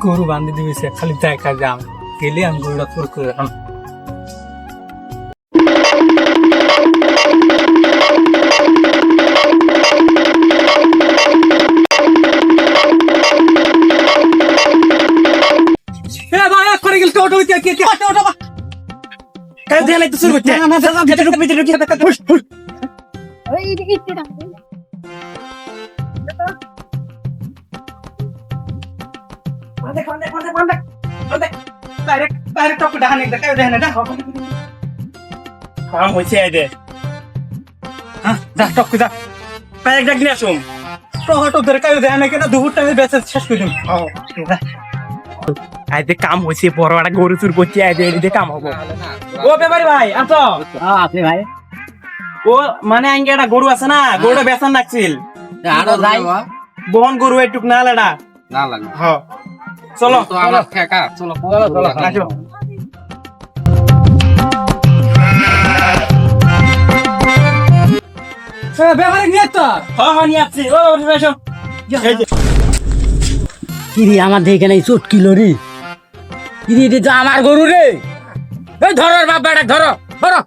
গরু বান্ধি দিয়েছে খালি দেখা যাম গেলে আমি গরুটা তোর করে এখন কাম হয়েছে বড় একটা গরু চুর করছি এদিকে কাম হবো ও ব্যাপারি ভাই আছো আপনি ভাই ও মানে আঙ্গে একটা গরু আছে না গরুটা বেচান রাখছিল আরো যাই বহন গরু একটু না লেডা না লাগে হ্যাঁ চলো তো আমার ঠেকা চলো চলো আসো ব্যাপারে নিয়ে তো হ্যাঁ হ্যাঁ নিয়ে আসছি ও এসো কিরে আমার দেখে নাই চটকি লরি কিরে এটা তো আমার গরু রে এই ধরো বাপ বেটা ধরো ধরো